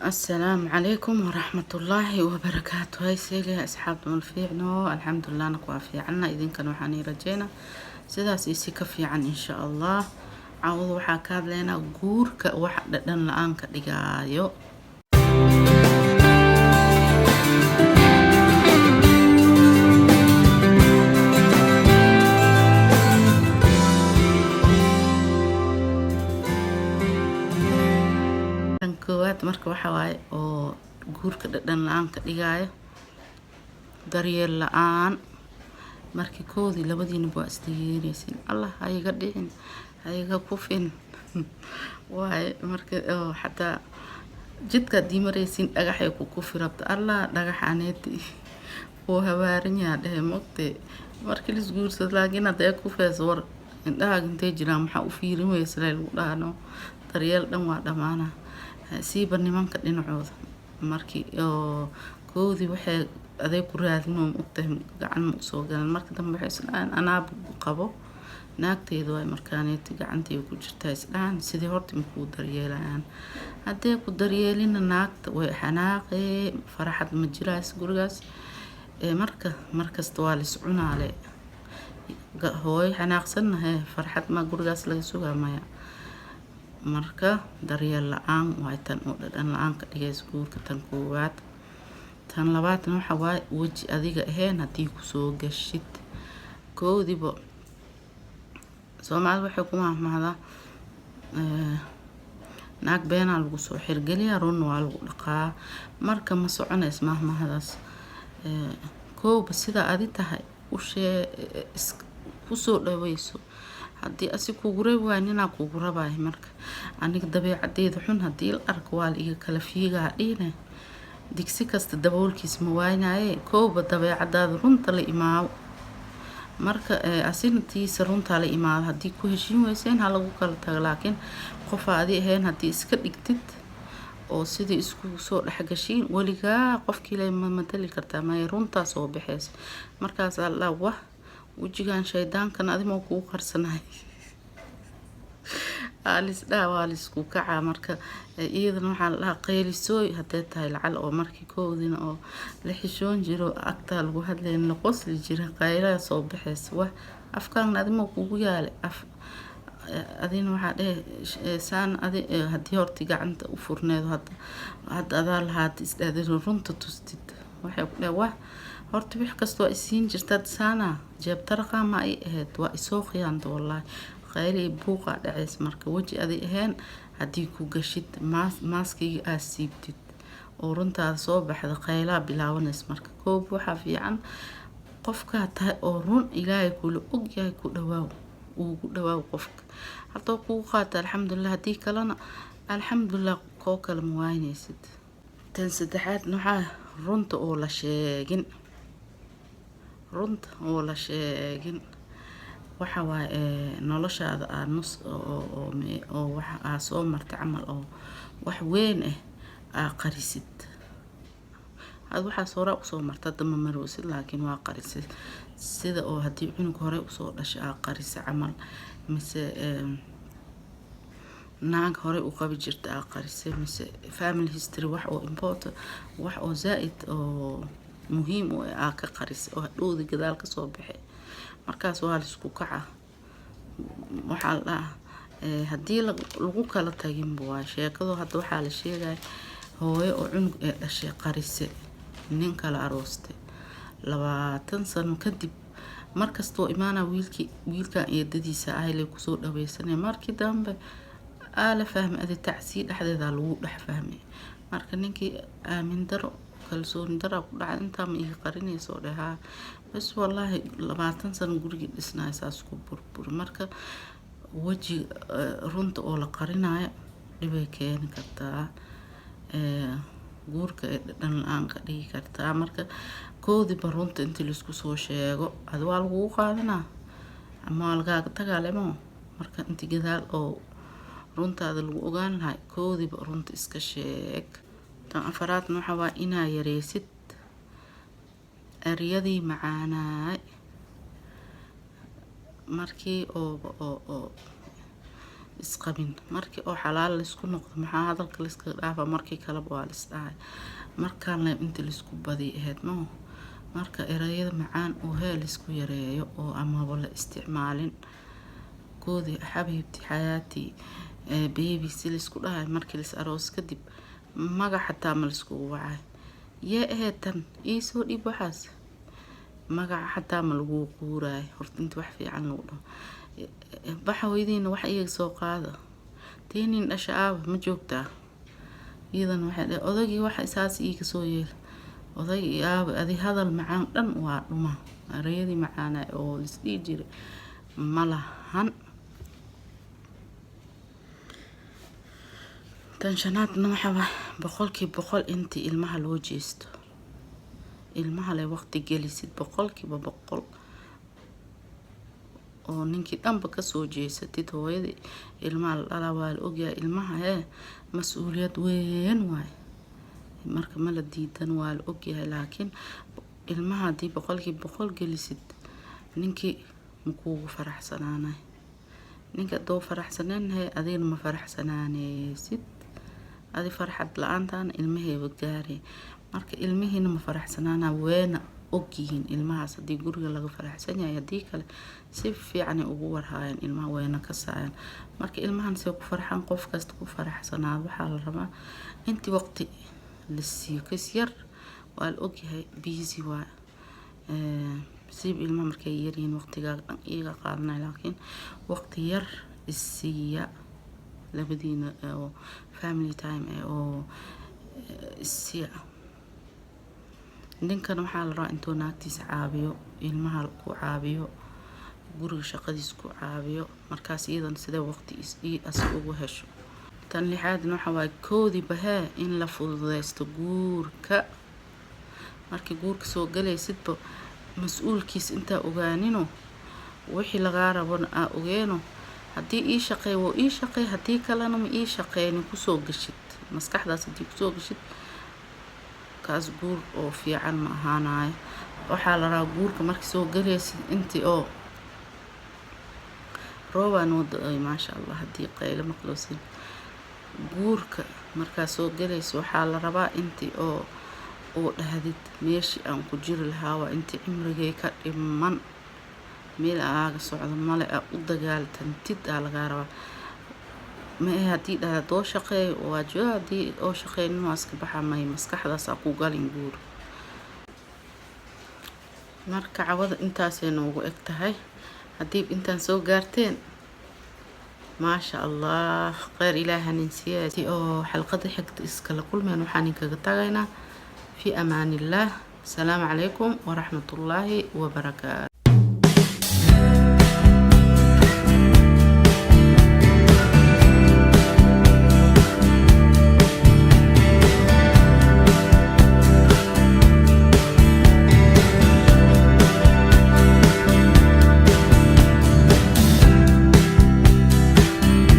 السلام عليكم ورحمة الله وبركاته. هاي سيلي يا أصحاب الفيعنو، الحمد لله نكوا في عنا إذن كانوا حاني رجينا سيداس إيسي كفي عن إن شاء الله. عوض وحاكاد لنا قور كواحد دن لآن كدقايو كوات مركب حواي أو قور كدن لآن كدقايو دريال لآن markii koodii labadiina waa isdiyeeraysin allah ayaga dhicin ayaga kufin waay markii xataa jidka diimaraysin dhagaxay ku kufirabta allah dhagaxaneeti oo hawaarinyaa dhahay mogtay markii la isguursad laakiin hadda ku fees war indhaha intee jiraan maxaa u fiirin weysa lagu dhaano daryeel dhan waa dhamaana siiba nimanka dhinacooda markii koodii waxay aday ku raadino mugtahay gacan ma soo galan markii dambe waxay islaan anaa qabo naagteedu ay markaaneeti gacanteedu ku jirtaa islaan sidii horta ku daryeelayaan hadee ku daryeelina naagta way xanaaqee farxad ma jiraas gurigaas markasta waa la iscunaale hooy xanaaqsanahay farxad ma gurigaas laga sugaamaya marka daryeel la'aan waa tan oo dhadhan la'aan ka dhigaysa guurka tan koowaad tan labaadna waxa waay waji adiga ahayn hadii ku soo gashid koodiba Soomaali waxay ku mahmahda naag beena lagu soo xirgeliya run waa lagu dhaqaa marka ma soconays mahmahadaas koob sida adi tahay u shee ku soo dhaweyso hadii asi kugu reewaanina kugu rabay marka aniga dabeecadeeda xun hadii la arko waa la iga kala fiigaa dhina digsi kasta daboolkiis ma waaynaayay kooba dabeecadaada runta la imaaw marka asintiisa runta la imaado hadii ku heshiin weyseen ha lagu kala tago laakiin qof aadi ahayn hadii iska dhigtid oo sidii isku soo dhaxgashiin waligaa qofkii la matali kartaa ma runta soo bixeys markaas Allah wax wajigan shaydaankan adimo ku qarsanaay alis daawalis ku kaca marka iyadana waxa la qeylisooy hadee tahay lacal oo markii koodina oo la xishoon jiro agta lagu hadleen qosli jira qayla soo bixis wax afkaan adimo kugu yaale adina waxa saan hadii horti gacanta u furneedo hadda adaa lahaad isdaadin runta tustid waxay ku dhawa horta wix kasto isiin jirtad saana jeeb tarqa ma ay ahayd waa isoo khiyaanto wallahi qayli buuqa dhacays marka waji adi ahayn hadii ku gashid maaskiga aasiibtid oo runtaada soo baxda qayla bilaawaneys marka koob waxa fiican qofka tahay oo run ilaahay kula og yahay ku dhawaaw ugu dhawaaw qofka hadoo ku qaata alxamdulillah hadii kalena alxamdulillah koo kala muwaynaysid tan saddexaad waxa runta oo la sheegin waxa waa noloshaada nus oo waxa soo martay amal oo wax weyn qarisid hada waxa soo martay dama maroosid laakiin waa qarisid sida oo hadii cunug hore u soo dhashay qarisa amal mise naag hore u qabi jirta qarisay mise family history wax oo important wax oo zaid oo muhiim oo ka qarisay oo dhoodi gadaal ka soo baxay markaas waa la isku kaca waxa la hadii lagu kala tagin waa sheekado hadda waxa la sheegay hooyo oo cunug dhashay qarisay nin kala aroostay 20 sano kadib markasto imaana wiilka eedadiisa ay la ku soo dhaweysanay markii dambe ala fahmay adi tacsiid dhaxdeeda lagu dhax fahmay marka ninkii aamin daro kalsoon daro ku dhacay inta ma iga qarinayso dhaha bas wallahi 20 sano guriga dhisnaysaas ku burbur marka waji runta oo la qarinayo dhibay keen kartaa guurka dhan aan ka dhigi kartaa marka koodi barunta inta la isku soo sheego ad waa lagu qaadana ama laga tagaalemo marka inta gadaal oo runtaada lagu ogaan lahay koodi barunta iska sheeg tan afaraad waxa waa inaa yareysid ariyadii macaanaay markii oo isqabin markii oo xalaal la isku noqdo maxaa hadalka la iska dhaafa markii kale waa la isdhahay markaan la inta la isku badi ahayd no marka erayada macaan oo heel isku yareeyo oo amaba la isticmaalin koodi xabiibti xayaati baby si la isku dhahay markii la aroos kadib magac xataa ma la isku wacay yee eetan ii soo dhib waxaas magac xataa ma lagu quuray horta inta wax fiican lagu dhaho baxa weydiina wax iyaga soo qaada tiinin dhashaab ma joogtaa iyadan waxay dhahay odagii wax isaas iiga soo yeel odagii aab adi hadal macaan dhan waa dhuma erayadii macaana oo isdhii jiray malahan tan shanaadna waxa waa boqolkiiba boqol intii ilmaha loo jeesto ilmaha leh waqti gelisid boqolkiiba boqol oo ninkii dhanba kasoo jeesatid hooyadii ilmaha la dhalaa waa la ogyahay ilmaha mas-uuliyad weyn waay marka ma la diidan waa la ogyahay laakiin ilmaha haddii boqolkiiba boqol gelisid ninkii makuugu faraxsanaanay ninka doo faraxsaneenahay adigna ma faraxsanaanaysid adi farxad la-aantaana ilmaheeba gaarey marka ilmihiina ma faraxsanaana weena ogyihiin ilmahaas haddii guriga laga faraxsan yahay haddii kale si fiican ay ugu warhaayeen ilmaha weena ka saayaan marka ilmahan say ku farxaan qof kasta ku faraxsanaado waxaa la rabaa intii waqti la siiyo kas yar waa la ogyahay busy waa siib ilmaha markay yaryihiin waqtigaaga dhan iyaga qaadanay laakiin waqti yar isiiya labadiina oo family time oo isiiya ninkan waxaa la rabaa intuu naagtiisa caabiyo ilmaha ku caabiyo guriga shaqadiisa ku caabiyo markaas iyadan sidee waqti ugu hesho tan lixaadna waxa waa koodi bahee in la fududeysto guurka markii guurka soo galaysidba mas-uulkiis intaa ogaanino wixii lagaa rabona aa ogeeno haddii ii shaqeey waa ii shaqeey haddii kalena ma ii shaqeynin kusoo gashid maskaxdaas haddii kusoo gashid kaas guur oo fiican ma ahaanayo waxaa la rabaa guurka markii soo galaysid intii oo roobaan wada ay maasha allah haddii qaylo maqloosin guurka markaa soo galayso waxaa la rabaa intii oo dhahdid meeshii aan ku jiri lahaa waa intii cimrigay ka dhiman meel aaga socdo male u dagaaltantid aa lagaa rabaa ma haddii dhahda doo shaqeey waa jooga haddii oo shaqeynin waa iska baxa may maskaxdaas aa ku galin guur marka cawada intaasay noogu eg tahay haddii intaan soo gaarteen maasha allah kheyr ilaahanin siyaasi oo xalqada xigta iskala kulmeen waxaan inkaga tagaynaa في أمان الله. السلام عليكم ورحمة الله وبركاته.